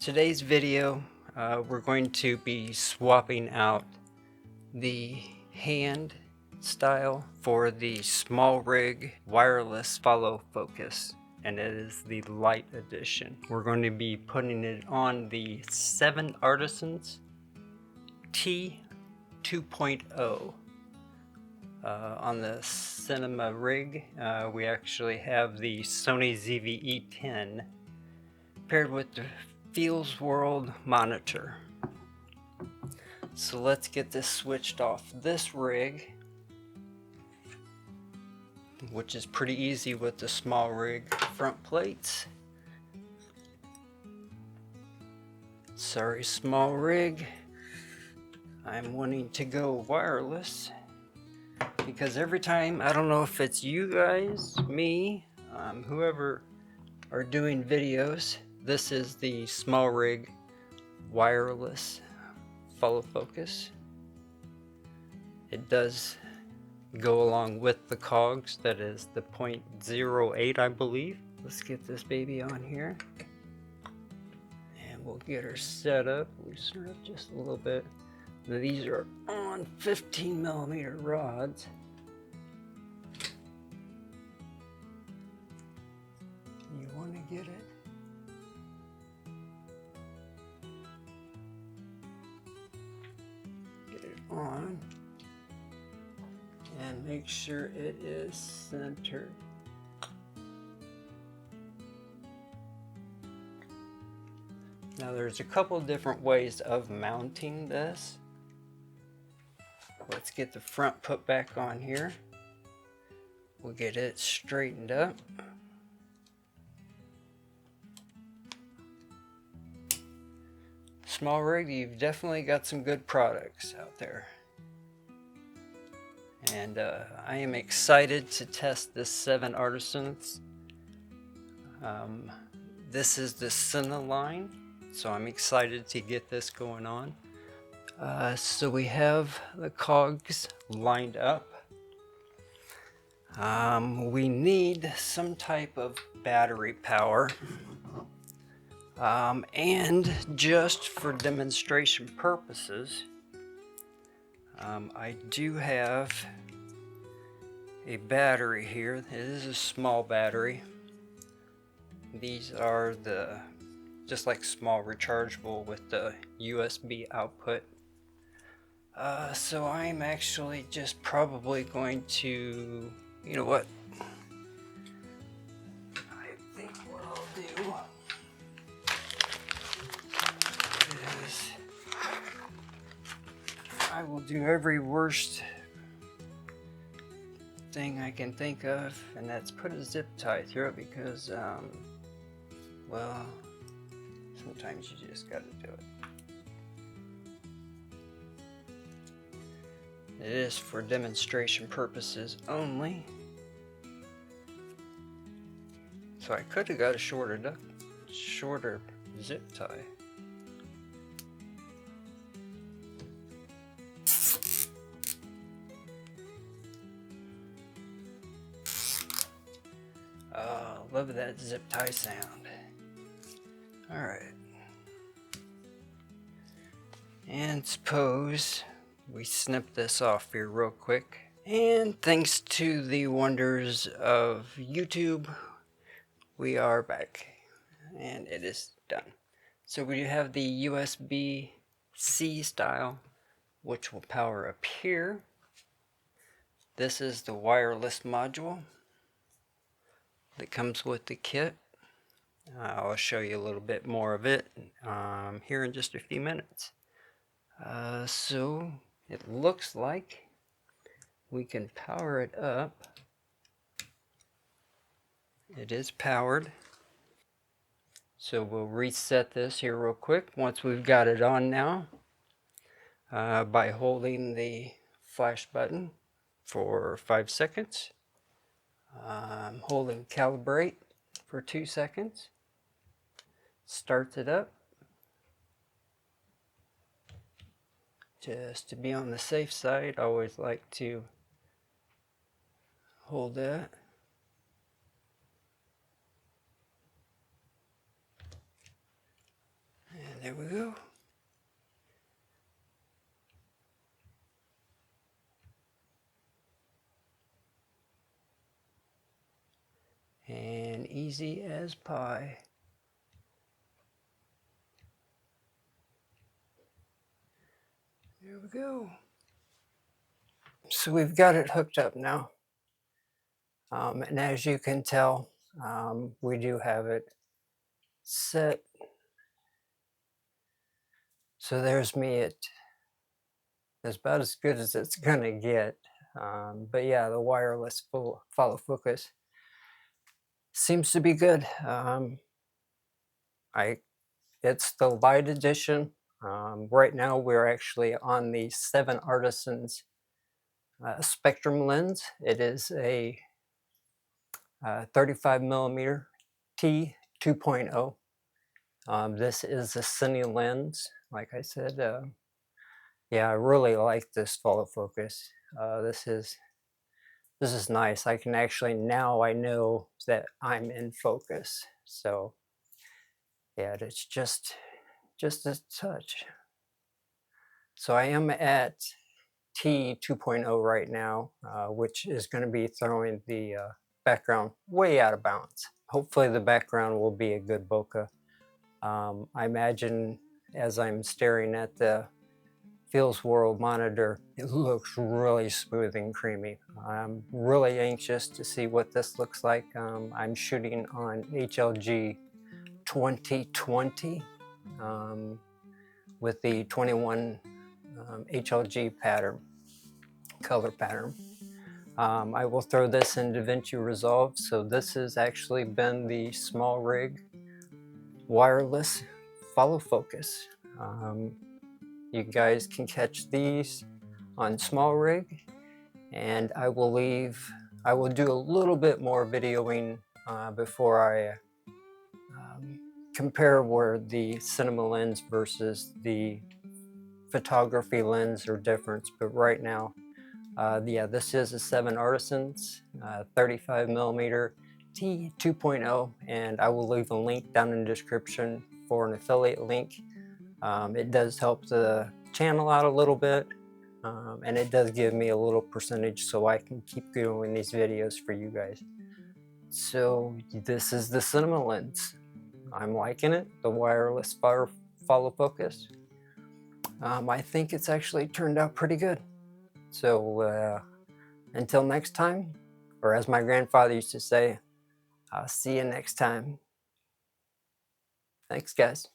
Today's video, we're going to be swapping out the hand style for the Smallrig Wireless Follow Focus, and it is the Lite edition. We're going to be putting it on the 7artisans T2.0. On the cinema rig, we actually have the Sony ZV-E10 paired with the Feels World monitor. So let's get this switched off this rig, which is pretty easy with the Smallrig front plates. Sorry, Smallrig, I'm wanting to go wireless because every time, I don't know if it's you guys, me, whoever are doing videos, this is the Smallrig Wireless Follow Focus. It does go along with the cogs, that is the 0.08, I believe. Let's get this baby on here and we'll get her set up, loosen her up just a little bit. Now, these are on 15mm rods. You want to get it on and make sure it is centered. Now there's a couple different ways of mounting this. Let's get the front put back on here. We'll get it straightened up. Smallrig, you've definitely got some good products out there. And I am excited to test this 7artisans. This is the Cine line, so I'm excited to get this going on. So we have the cogs lined up. We need some type of battery power. And just for demonstration purposes, I do have a battery here. It is a small battery. These are just like small rechargeable with the USB output. So I'm actually just probably going to, you know what? I think what I'll do is I will do every worst thing I can think of, and that's put a zip tie through it because, well, sometimes you just gotta do it. It is for demonstration purposes only. So I could have got a shorter zip tie. Oh, love that zip tie sound. All right. And suppose we snip this off here real quick. And thanks to the wonders of YouTube, we are back and it is done. So we have the USB-C style, which will power up here. This is the wireless module that comes with the kit. I'll show you a little bit more of it here in just a few minutes. So it looks like we can power it up. It is powered. So we'll reset this here real quick once we've got it on now by holding the flash button for 5 seconds. Holding calibrate for 2 seconds. Starts it up. Just to be on the safe side, I always like to hold that. There we go. And easy as pie. There we go. So we've got it hooked up now. And as you can tell, we do have it set. So there's me at about as good as it's gonna get. But yeah, the wireless follow focus seems to be good. It's the Lite edition. Right now we're actually on the 7artisans Spectrum lens. It is a 35mm T2.0. This is a cine lens. Like I said, yeah, I really like this follow focus. This is nice. I can actually, now I know that I'm in focus. So yeah, it's just a touch. So I am at T2.0 right now, which is going to be throwing the background way out of bounds. Hopefully the background will be a good bokeh. I imagine as I'm staring at the Feels World monitor, it looks really smooth and creamy. I'm really anxious to see what this looks like. I'm shooting on HLG 2020 with the 21 HLG color pattern. I will throw this in DaVinci Resolve. So this has actually been the Smallrig Wireless Follow Focus. You guys can catch these on Smallrig, and I will do a little bit more videoing before I compare where the cinema lens versus the photography lens are different. But right now, yeah, this is a 7artisans 35mm T2.0, and I will leave a link down in the description for an affiliate link. It does help the channel out a little bit, and it does give me a little percentage so I can keep doing these videos for you guys. So this is the cinema lens. I'm liking it, the wireless follow focus. I think it's actually turned out pretty good. So until next time, or as my grandfather used to say, I'll see you next time. Thanks, guys.